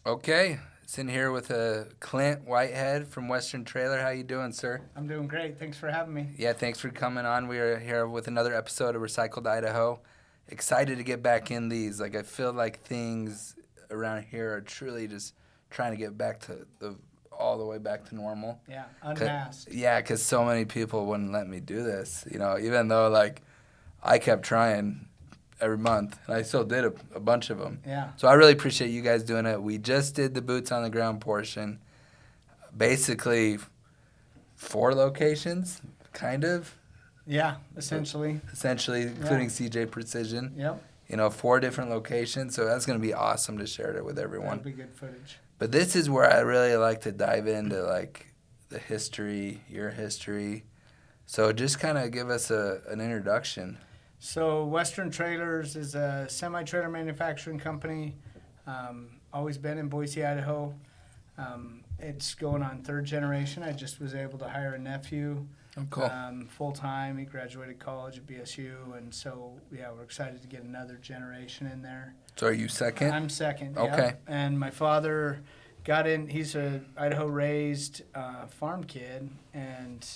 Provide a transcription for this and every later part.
Okay, sitting here with Clint Whitehead from Western Trailer. How you doing, sir? I'm doing great. Thanks for having me. Yeah, thanks for coming on. We are here with another episode of Recycled Idaho. Excited to get back in these. Like I feel like things around here are truly just trying to get back to all the way back to normal. Yeah, unmasked. Yeah, because so many people wouldn't let me do this. Even though like I kept trying every month, and I still did a bunch of them. Yeah. So I really appreciate you guys doing it. We just did the boots on the ground portion. Basically, 4 locations, kind of. Yeah, essentially. Essentially, including CJ Precision. Yep. 4 different locations. So that's going to be awesome to share it with everyone. That'll be good footage. But this is where I really like to dive into like the history, your history. So just kind of give us an introduction. So Western Trailers is a semi-trailer manufacturing company. Always been in Boise, Idaho. It's going on 3rd generation. I just was able to hire a nephew Oh, cool. full-time. He graduated college at BSU, and so, yeah, we're excited to get another generation in there. So are you second? I'm second. Okay. Yep. And my father got in. He's a Idaho-raised farm kid, and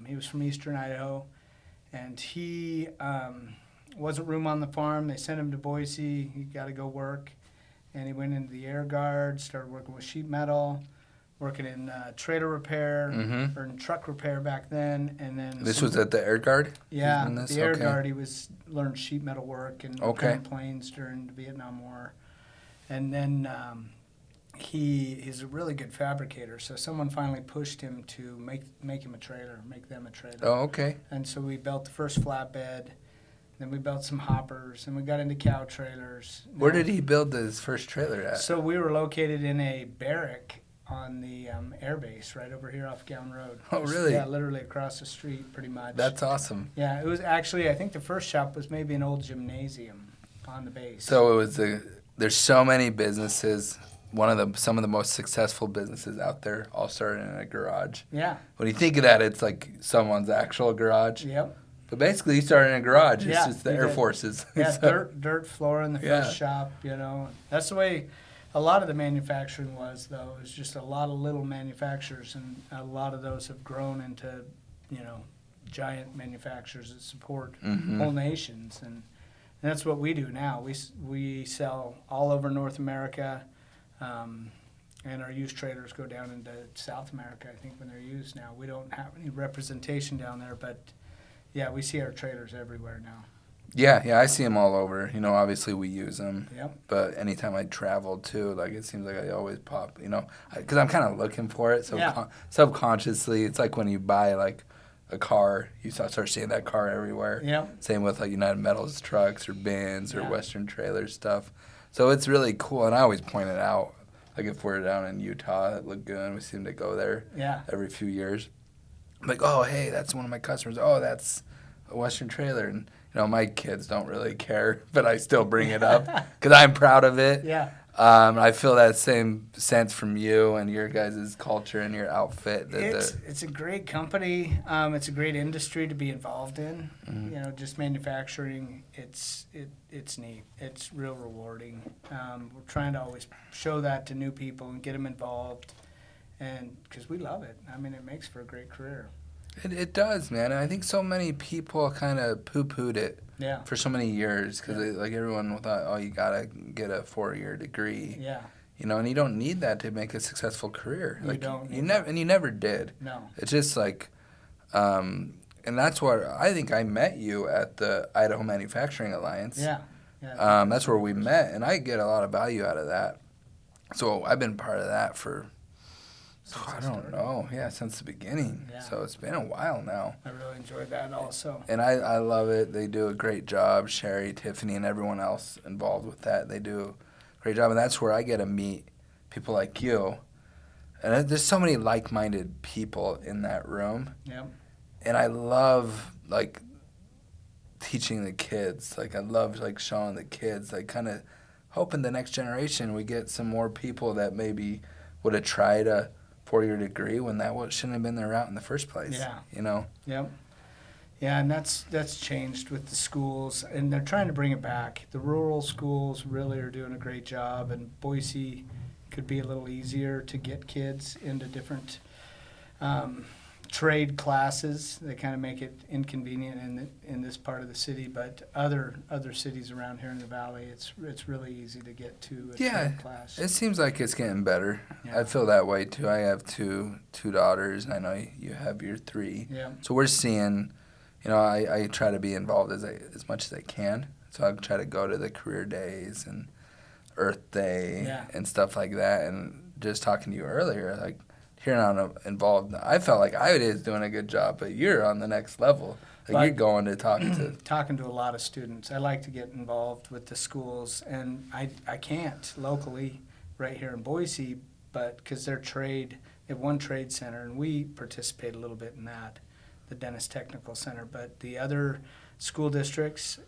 he was from eastern Idaho. And he wasn't room on the farm. They sent him to Boise. He got to go work. And he went into the Air Guard, started working with sheet metal, working in trailer repair, or in truck repair back then. And then This was at the Air Guard? Yeah, This? the Air Okay. Guard. He learned sheet metal work and repairing planes during the Vietnam War. And then he's a really good fabricator. So someone finally pushed him to make him a trailer, make them a trailer. Oh, okay. And so we built the first flatbed. Then we built some hoppers, and we got into cow trailers. Where did he build his first trailer at? So we were located in a barrack on the air base right over here off Gown Road. Oh, really? Yeah, literally across the street, pretty much. That's awesome. Yeah, it was actually, I think the first shop was maybe an old gymnasium on the base. So it was there's so many businesses. Some of the most successful businesses out there all started in a garage. Yeah. When you think of that, it's like someone's actual garage. Yep. But basically, he started in a garage. It's Yeah, just the he Air did. Forces. Yeah, So- dirt floor in the Yeah. first shop, That's the way a lot of the manufacturing was, though. It was just a lot of little manufacturers, and a lot of those have grown into, giant manufacturers that support whole nations. And that's what we do now. We sell all over North America, and our used trailers go down into South America, I think, when they're used now. We don't have any representation down there, but yeah, we see our trailers everywhere now. Yeah, I see them all over. Obviously we use them. Yep. But anytime I travel too, like it seems like I always pop. Because I'm kind of looking for it. So Yeah. subconsciously, it's like when you buy like a car, you start seeing that car everywhere. Yep. Same with like United Metals trucks or bins or Yeah. Western Trailer stuff. So it's really cool, and I always point it out. Like if we're down in Utah at Lagoon, we seem to go there Yeah. every few years. I'm like, oh, hey, that's one of my customers. Oh, that's a Western Trailer. And, my kids don't really care, but I still bring it up because I'm proud of it. Yeah. I feel that same sense from you and your guys' culture and your outfit. It's a great company. It's a great industry to be involved in. Just manufacturing. It's neat. It's real rewarding. We're trying to always show that to new people and get them involved, and because we love it. I mean, it makes for a great career. It does, man. And I think so many people kind of poo-pooed it Yeah. for so many years because like everyone thought, oh, you got to get a 4-year degree. Yeah. And you don't need that to make a successful career. You Like don't you need never, and you never did. No. It's just like, and that's what I think I met you at the Idaho Manufacturing Alliance. Yeah. Yeah. That's where we met, and I get a lot of value out of that. So I've been part of that for, I don't know, since the beginning. Yeah. So it's been a while now. I really enjoyed that also. And I love it. They do a great job. Sherry, Tiffany, and everyone else involved with that, they do a great job. And that's where I get to meet people like you. And there's so many like-minded people in that room. Yep. And I love, like, teaching the kids. Like, I love, like, showing the kids, like, kind of hoping the next generation we get some more people that maybe would have tried a 4-year degree when shouldn't have been their route in the first place. Yeah. Yep. Yeah, and that's changed with the schools, and they're trying to bring it back. The rural schools really are doing a great job, and Boise could be a little easier to get kids into different trade classes. They kind of make it inconvenient in this part of the city, but other cities around here in the valley, it's really easy to get to a trade class. It seems like it's getting better. Yeah. I feel that way too. I have two daughters, and I know you have your 3. Yeah. So we're seeing, I try to be involved as much as I can. So I try to go to the career days and Earth Day and stuff like that. And just talking to you earlier, like, here I'm involved. I felt like I was doing a good job, but you're on the next level. Like, you're going to talking to a lot of students. I like to get involved with the schools, and I can't locally right here in Boise, but because they have one trade center, and we participate a little bit in that, the Dennis Technical Center. But the other school districts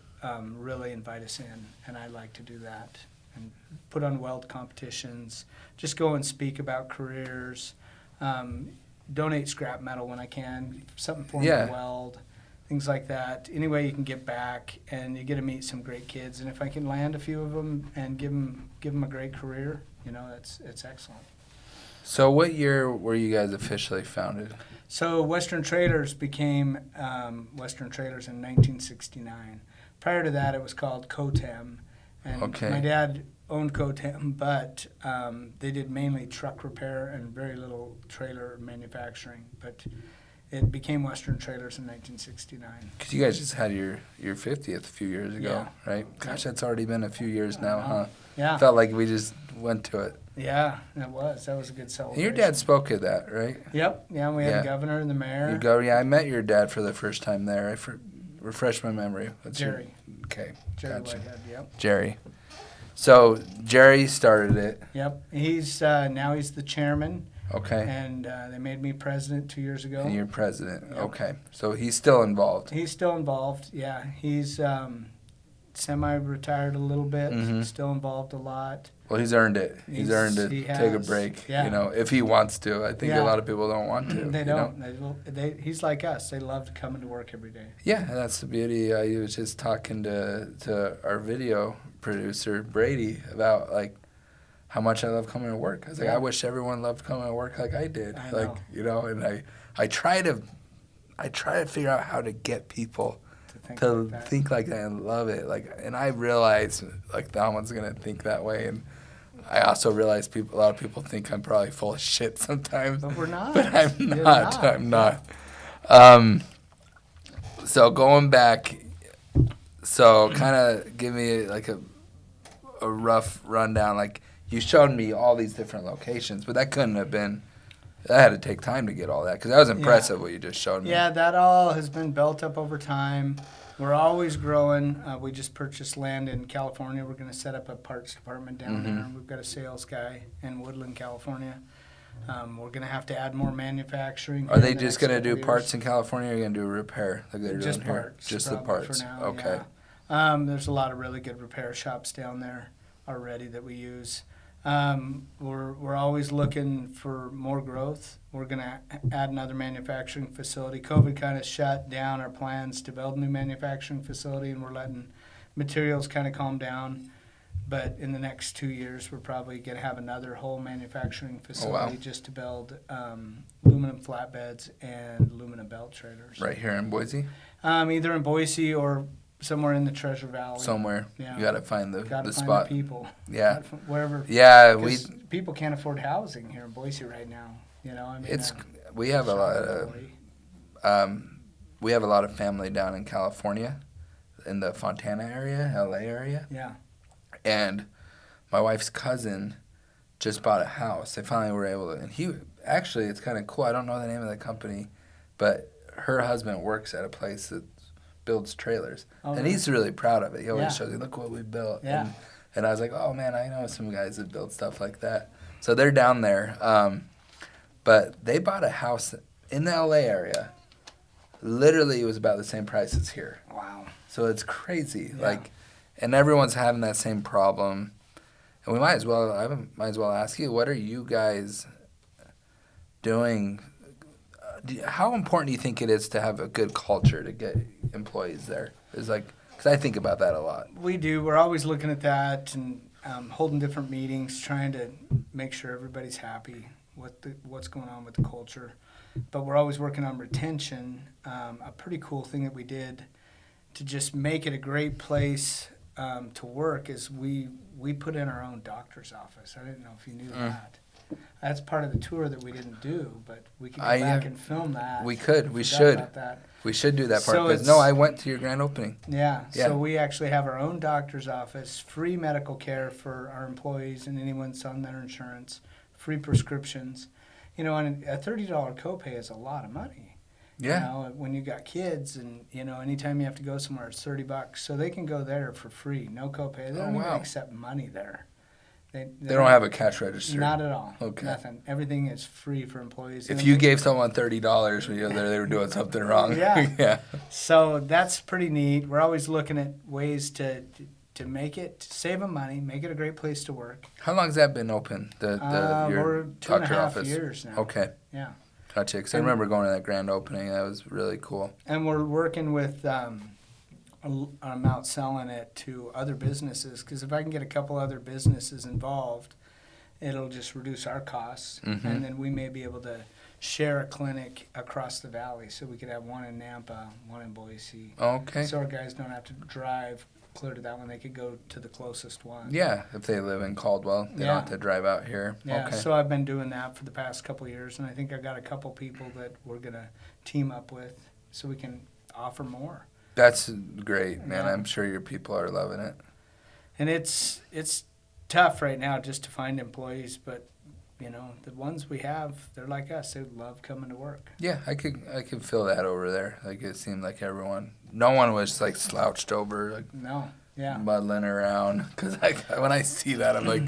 really invite us in, and I like to do that and put on weld competitions, just go and speak about careers. Donate scrap metal when I can, something for me to weld, things like that. Any way you can get back, and you get to meet some great kids. And if I can land a few of them and give them a great career, it's excellent. So what year were you guys officially founded? So Western Trailers became Western Trailers in 1969. Prior to that, it was called COTEM. And my dad owned COTEM, but they did mainly truck repair and very little trailer manufacturing. But it became Western Trailers in 1969. Because you guys just had your 50th a few years ago, right? Gosh, that's already been a few years now, huh? Yeah. Felt like we just went to it. Yeah, it was. That was a good celebration. And your dad spoke at that, right? Yep. Yeah, we had the governor and the mayor. I met your dad for the first time there. Refresh my memory. Jerry. Okay, Jerry gotcha. Whitehead, yep. Jerry. So Jerry started it. Yep. He's now he's the chairman. Okay. And they made me president 2 years ago. And you're president. Yep. Okay. So he's still involved. He's still involved. Yeah. He's semi-retired a little bit. Mm-hmm. Still involved a lot. Well, he's earned it. He's earned to take a break. Yeah. If he wants to. I think a lot of people don't want to. They don't. He's like us. They love coming to work every day. Yeah, and that's the beauty. I was just talking to our video producer Brady about like how much I love coming to work. I was like, I wish everyone loved coming to work like I did. And I try to figure out how to get people to think like that and love it. And I realize that one's gonna think that way, and I also realize a lot of people think I'm probably full of shit sometimes. But we're not. But I'm not. So going back, kind of give me like a rough rundown. Like, you showed me all these different locations, but that couldn't have been. I had to take time to get all that because that was impressive what you just showed me. Yeah, that all has been built up over time. We're always growing. We just purchased land in California. We're going to set up a parts department down there. We've got a sales guy in Woodland, California. We're going to have to add more manufacturing. Are they just going to do parts in California, or are you going to do repair like they're just doing here? Parts, just the parts. For now, okay. Yeah. There's a lot of really good repair shops down there already that we use. We're always looking for more growth. We're going to add another manufacturing facility. COVID kind of shut down our plans to build a new manufacturing facility, and we're letting materials kind of calm down. But in the next 2 years, we're probably going to have another whole manufacturing facility just to build aluminum flatbeds and aluminum belt trailers. Right here in Boise? Either in Boise or somewhere in the Treasure Valley. Somewhere. Yeah. You got to find the Find spot. the people. Yeah. Wherever. Yeah, people can't afford housing here in Boise right now. We have a lot of family down in California, in the Fontana area, LA area. Yeah. And my wife's cousin just bought a house. They finally were able to, and it's kind of cool. I don't know the name of the company, but her husband works at a place that builds trailers. And he's really proud of it. He always shows me, look what we built. Yeah. And I was like, oh man, I know some guys that build stuff like that. So they're down there. But they bought a house in the LA area. Literally, it was about the same price as here. Wow. So it's crazy. Yeah. And everyone's having that same problem. And I might as well ask you, what are you guys doing? How important do you think it is to have a good culture to get employees there? Because I think about that a lot. We do. We're always looking at that, and holding different meetings, trying to make sure everybody's happy, what's going on with the culture. But we're always working on retention. A pretty cool thing that we did to just make it a great place to work is we put in our own doctor's office. I didn't know if you knew that. That's part of the tour that we didn't do, but we could go back and film that. We could. We forgot should. about that. We should do that part. So Because, no, I went to your grand opening. Yeah. Yeah. So we actually have our own doctor's office, free medical care for our employees and anyone that's on their insurance, free prescriptions. You know, and a $30 copay is a lot of money. Yeah. You know, when you got kids and, you know, anytime you have to go somewhere, it's $30. So they can go there for free, no copay. They don't even accept money there. They don't have a cash register. Not at all. Okay. Nothing. Everything is free for employees. If you gave someone $30 when you were there, they were doing something wrong. Yeah. Yeah. So that's pretty neat. We're always looking at ways to make it, to save them money, make it a great place to work. How long has that been open? We're Your 2.5 doctor office. years now. Okay. Yeah. Gotcha. Because I remember going to that grand opening. That was really cool. And we're working with I'm out selling it to other businesses, because if I can get a couple other businesses involved, it'll just reduce our costs, and then we may be able to share a clinic across the valley. So we could have one in Nampa, one in Boise. Okay. So our guys don't have to drive clear to that one. They could go to the closest one. Yeah, if they live in Caldwell, they don't have to drive out here. Yeah, okay. So I've been doing that for the past couple of years, and I think I got a couple people that we're going to team up with so we can offer more. That's great, man. Yeah. I'm sure your people are loving it. And it's tough right now just to find employees, but you know, the ones we have, they're like us. They love coming to work. Yeah, I could feel that over there. Like it seemed like no one was like slouched over, like muddling around. Because when I see that, I'm like,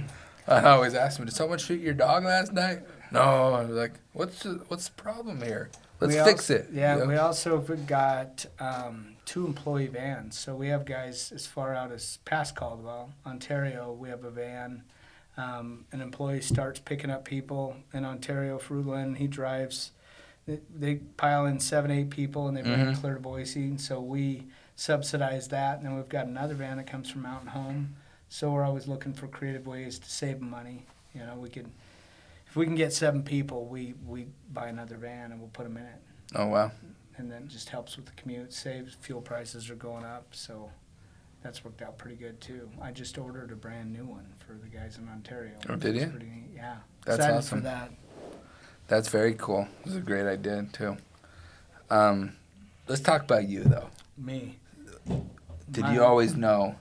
I always ask them, did someone shoot your dog last night? No. I'm like, what's the problem here? Let's fix it. Yeah, you know? we also have got 2 employee vans. So we have guys as far out as past Caldwell, Ontario. We have a van. An employee starts picking up people in Ontario, Fruitland. He drives. They pile in 7, 8 people, and they bring it clear to Boise. And so we subsidize that. And then we've got another van that comes from Mountain Home. So we're always looking for creative ways to save money. You know, if we can get 7 people, we buy another van and we'll put them in it. Oh, wow. And then it just helps with the commute, saves, fuel prices are going up, so that's worked out pretty good too. I just ordered a brand new one for the guys in Ontario. Oh, did you? Pretty neat. Yeah. That's excited awesome. for that. That's very cool. It was a great idea too. Let's talk about you though. Me. Did you always know?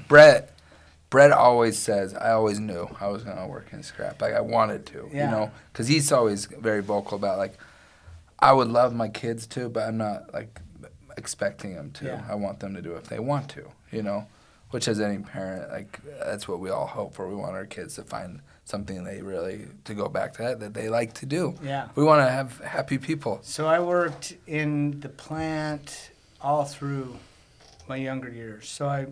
Brett always says, I always knew I was going to work in scrap. Like, I wanted to, you know? Because he's always very vocal about, like, I would love my kids to, but I'm not, like, expecting them to. Yeah. I want them to do it if they want to, you know? Which, as any parent, like, that's what we all hope for. We want our kids to find something to go back to that they like to do. Yeah. We want to have happy people. So I worked in the plant all through my younger years. So I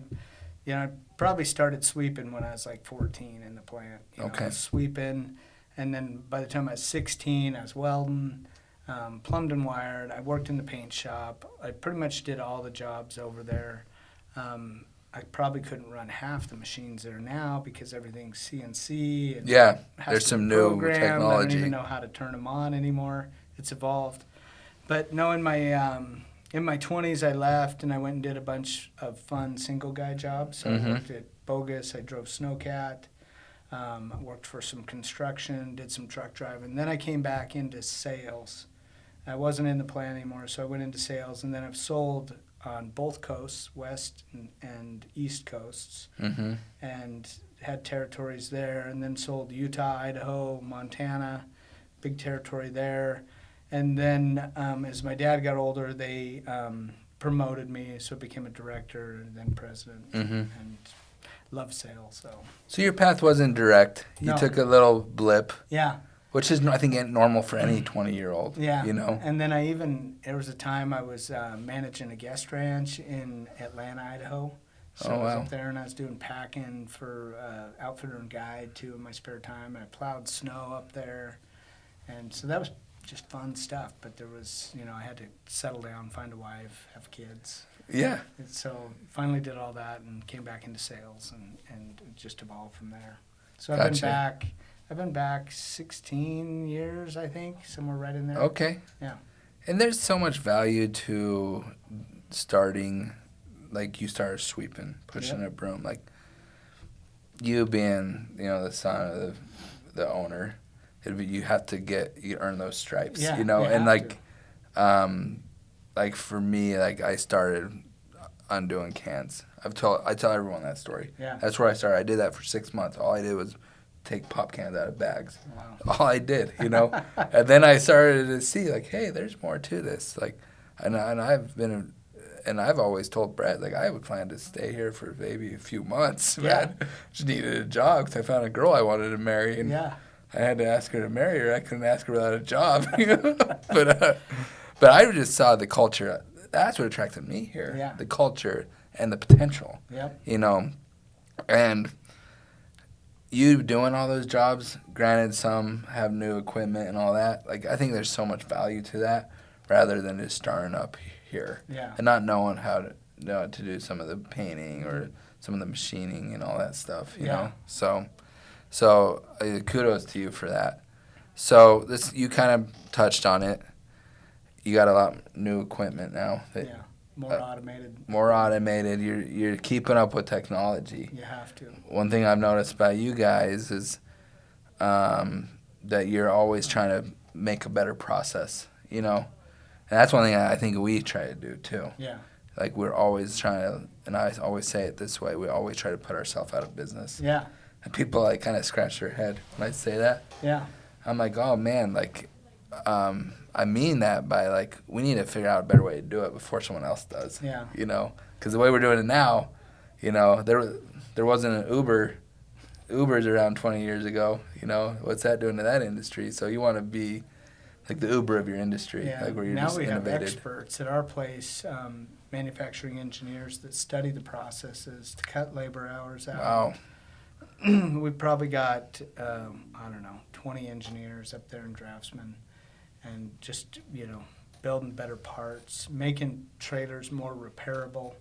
probably started sweeping when I was like 14 in the plant. You know, I was sweeping, and then by the time I was 16, I was welding, plumbed and wired. I worked in the paint shop. I pretty much did all the jobs over there. I probably couldn't run half the machines there now because everything's CNC. And there's some new technology. I don't even know how to turn them on anymore. It's evolved. But no, in my 20s, I left and I went and did a bunch of fun single guy jobs. So I worked at Bogus. I drove Snowcat. I worked for some construction, did some truck driving. Then I came back into sales. I wasn't in the plant anymore, so I went into sales. And then I've sold on both coasts, west and east coasts, and had territories there. And then sold Utah, Idaho, Montana, big territory there. And then as my dad got older, they promoted me, so I became a director and then president, and love sales. So your path wasn't direct. You took a little blip. Yeah. Which is, I think, normal for any 20-year-old. Yeah. You know? And then there was a time I was managing a guest ranch in Atlanta, Idaho. So I was up there and I was doing packing for Outfitter and Guide too in my spare time. And I plowed snow up there. And so that was just fun stuff. But there was, I had to settle down, find a wife, have kids. Yeah. And so finally did all that and came back into sales and just evolved from there. So Gotcha. I've been back 16 years, I think, somewhere right in there. Okay. Yeah. And there's so much value to starting, like you started sweeping, pushing Yep. a broom. Like you being, the son of the owner, you have to you earn those stripes, Yeah, you and have to. um, like for me, like I started undoing cans. I tell everyone that story. Yeah. That's where I started. I did that for 6 months. All I did was take pop cans out of bags. Wow. All I did, And then I started to see like, hey, there's more to this. Like, and I've always told Brett like I would plan to stay here for maybe a few months. Yeah. Man, just needed a job because I found a girl I wanted to marry, and Yeah. I had to ask her to marry her. I couldn't ask her without a job. But I just saw the culture. That's what attracted me here. Yeah. The culture and the potential. Yep. And you doing all those jobs, granted some have new equipment and all that, like I think there's so much value to that rather than just starting up here Yeah. and not knowing how to do some of the painting or some of the machining and all that stuff, you Yeah. know. So kudos to you for that. So this you kind of touched on it. You got a lot new equipment now. Yeah. More automated. More automated. You're keeping up with technology. You have to. One thing I've noticed about you guys is that you're always trying to make a better process, And that's one thing I think we try to do too. Yeah. Like we're always trying to, and I always say it this way, we always try to put ourselves out of business. Yeah. And people like kind of scratch their head when I say that. Yeah. I'm like, oh man, like I mean that by like we need to figure out a better way to do it before someone else does. Yeah. Because the way we're doing it now, there wasn't an Uber. Uber's around 20 years ago. What's that doing to that industry? So you want to be like the Uber of your industry, Yeah. like where you're Now just we have innovative. experts at our place, manufacturing engineers that study the processes to cut labor hours out. Wow. We've probably got, 20 engineers up there in Draftsman, and just, building better parts, making trailers more repairable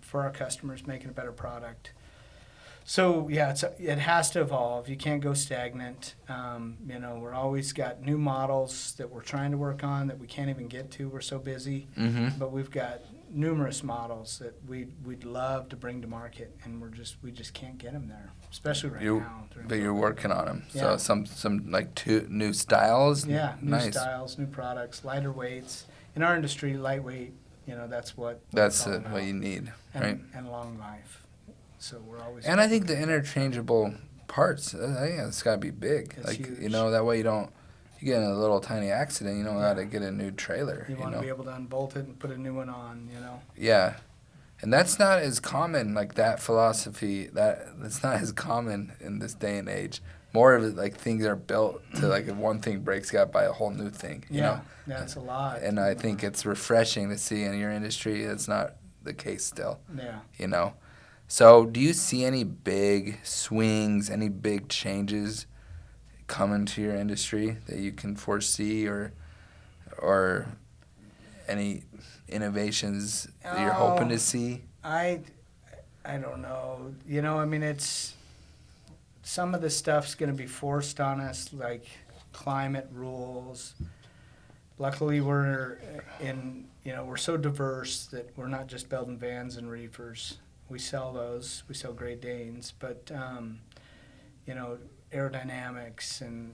for our customers, making a better product. So, yeah, it has to evolve. You can't go stagnant. We're always got new models that we're trying to work on that we can't even get to. We're so busy. Mm-hmm. But we've got numerous models that we'd love to bring to market, and we just can't get them there, especially right now. But you're working on them. Yeah. So some like two new styles. Yeah, new Nice. styles, new products, lighter weights. In our industry, lightweight, that's what That's it's all about. what you need, and, right? and long life. So we're always. And I think the interchangeable parts, I think it's got to be big. It's like huge. that way you get in a little tiny accident, you know how Yeah. to get a new trailer. You want to be able to unbolt it and put a new one on. Yeah. And that's not as common, like that philosophy, that's not as common in this day and age. More of it, like things are built to like if one thing breaks, you got to buy a whole new thing, you know? That's a lot. And I think it's refreshing to see in your industry it's not the case still, Yeah. So do you see any big swings, any big changes coming to your industry that you can foresee or any innovations that you're hoping to see? I don't know. It's some of the stuff's going to be forced on us, like climate rules. Luckily, we're so diverse that we're not just building vans and reefers. We sell those. We sell Great Danes, but aerodynamics and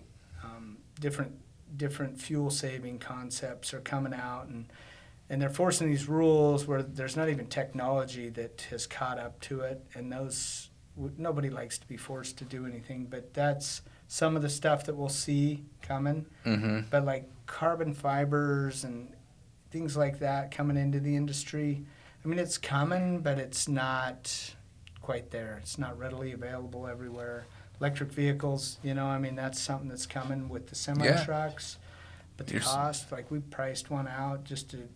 different fuel saving concepts are coming out, and they're forcing these rules where there's not even technology that has caught up to it, and nobody likes to be forced to do anything, but that's some of the stuff that we'll see coming. Mm-hmm. But like carbon fibers and things like that coming into the industry, it's coming, but it's not quite there. It's not readily available everywhere. Electric vehicles, that's something that's coming with the semi-trucks. But the cost, like we priced one out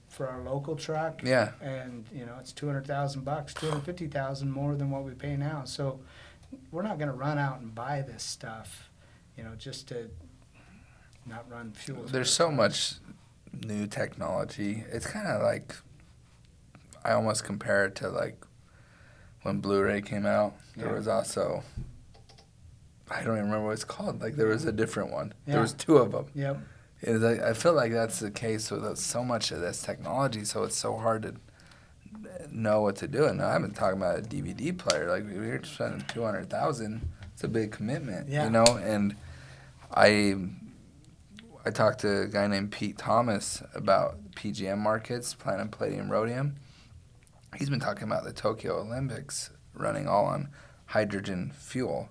for our local truck. Yeah. And, it's $200,000, $250,000 more than what we pay now. So we're not going to run out and buy this stuff, just to not run fuel. There's so much new technology. It's kind of like, I almost compare it to like when Blu-ray came out. There was also, I don't even remember what it's called. Like there was a different one. There was two of them. Yep. I feel like that's the case with so much of this technology. So it's so hard to know what to do. And I'm not talking about a DVD player. Like we're spending $200,000. It's a big commitment, you know. And I talked to a guy named Pete Thomas about PGM markets, platinum, palladium, rhodium. He's been talking about the Tokyo Olympics running all on hydrogen fuel.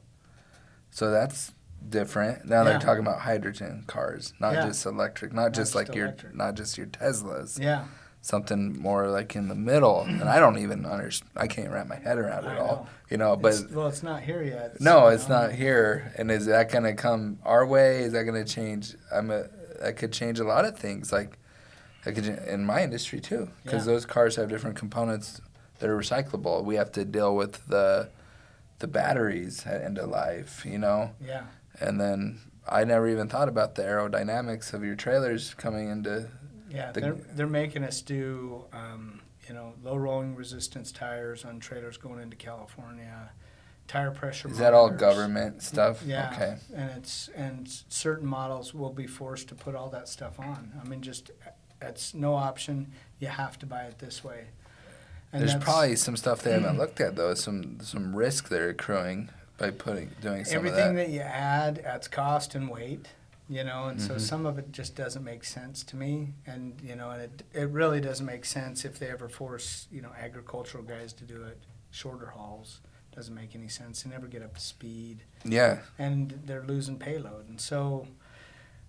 So that's different. Now they're talking about hydrogen cars, not just electric, not just like not just your Teslas. Yeah. Something more like in the middle. And I don't even understand. I can't wrap my head around it all. You know, but it's not here yet. No, it's not here. And is that going to come our way? Is that going to change? That could change a lot of things. Like that could in my industry too, because those cars have different components that are recyclable. We have to deal with the batteries at end of life. You know. Yeah. And then I never even thought about the aerodynamics of your trailers coming into. Yeah, they're making us do, low rolling resistance tires on trailers going into California, tire pressure. Is that all government stuff? Yeah. Okay. And certain models will be forced to put all that stuff on. I mean, it's no option. You have to buy it this way. And there's probably some stuff they haven't looked at though. Some risk they're accruing by doing some everything of that. that you add adds cost and weight. And so some of it just doesn't make sense to me. And, and it really doesn't make sense if they ever force, agricultural guys to do it. Shorter hauls doesn't make any sense. They never get up to speed. Yeah. And they're losing payload. And so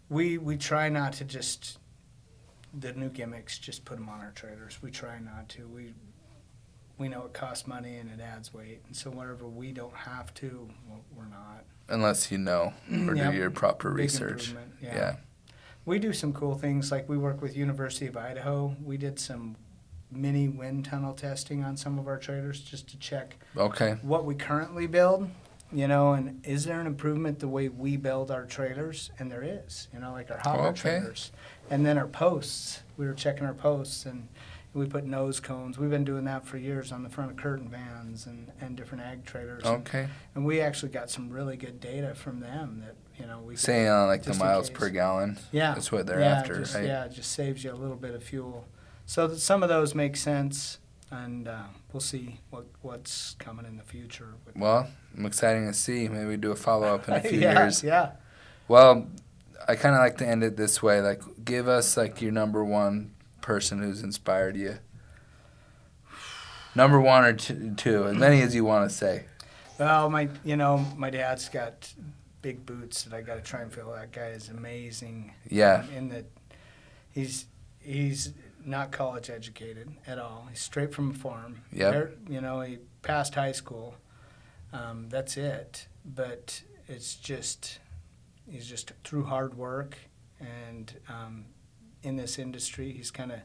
we try not to the new gimmicks, just put them on our trailers. We try not to. We know it costs money and it adds weight. And so wherever we don't have to, we're not. Unless you know or do your proper research. Yeah. We do some cool things. Like we work with University of Idaho. We did some mini wind tunnel testing on some of our trailers just to check what we currently build, and is there an improvement the way we build our trailers? And there is, like our hopper trailers. And then our posts. We were checking our posts and we put nose cones. We've been doing that for years on the front of curtain vans and different ag trailers. Okay. And we actually got some really good data from them that, we saying on like the miles per gallon. Yeah. That's what they're after, right? Yeah, it just saves you a little bit of fuel. So some of those make sense, and we'll see what's coming in the future. Well, I'm excited to see. Maybe we do a follow-up in a few years. Yeah. Well, I kind of like to end it this way. Like, give us like your number one person who's inspired you. Number one or two, as many as you want to say. Well, my dad's got big boots that I got to try and fill. That guy is amazing. Yeah. In that he's not college educated at all. He's straight from a farm. Yeah. He passed high school. That's it. But he's just through hard work and in this industry, he's kind of,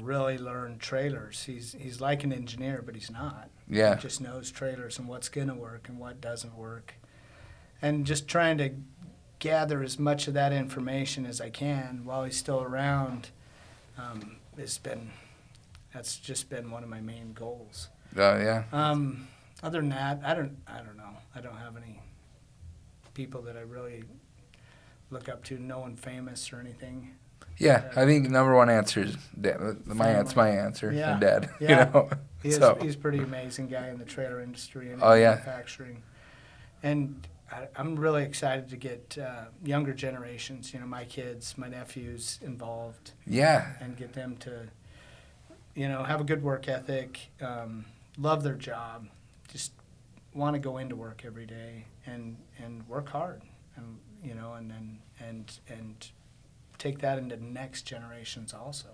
really learned trailers. He's like an engineer, but he's not. Yeah. He just knows trailers and what's going to work and what doesn't work. And just trying to gather as much of that information as I can while he's still around that's just been one of my main goals. Yeah. Other than that, I don't know. I don't have any people that I really look up to, no one famous or anything. Yeah, I think number one answer is Dad. My answer. Yeah. And Dad. Yeah. He's a pretty amazing guy in the trailer industry and manufacturing. And I'm really excited to get younger generations, my kids, my nephews involved. Yeah. And get them to, have a good work ethic, love their job, just want to go into work every day and work hard, and and take that into next generations also.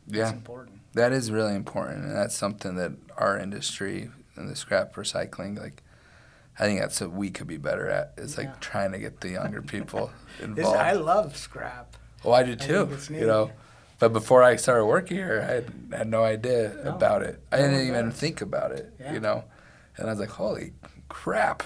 Yeah. That's important. That is really important, and that's something that our industry and the scrap recycling, like, I think that's what we could be better at, is like trying to get the younger people involved. I love scrap. Well, I do too, But before I started working here, I had no idea about it. I didn't even think about it, And I was like, holy crap.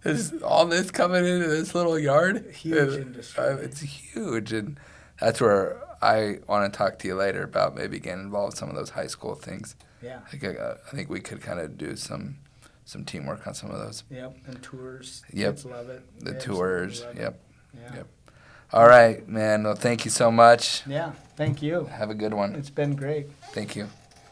There's all this coming into this little yard. Huge industry. It's huge. And that's where I want to talk to you later about maybe getting involved in some of those high school things. Yeah. I think we could kind of do some teamwork on some of those. Yep. And tours. Yep. Kids love it. The They tours. absolutely love it. Yep. Yeah. Yep. All right, man. Well, thank you so much. Yeah. Thank you. Have a good one. It's been great. Thank you.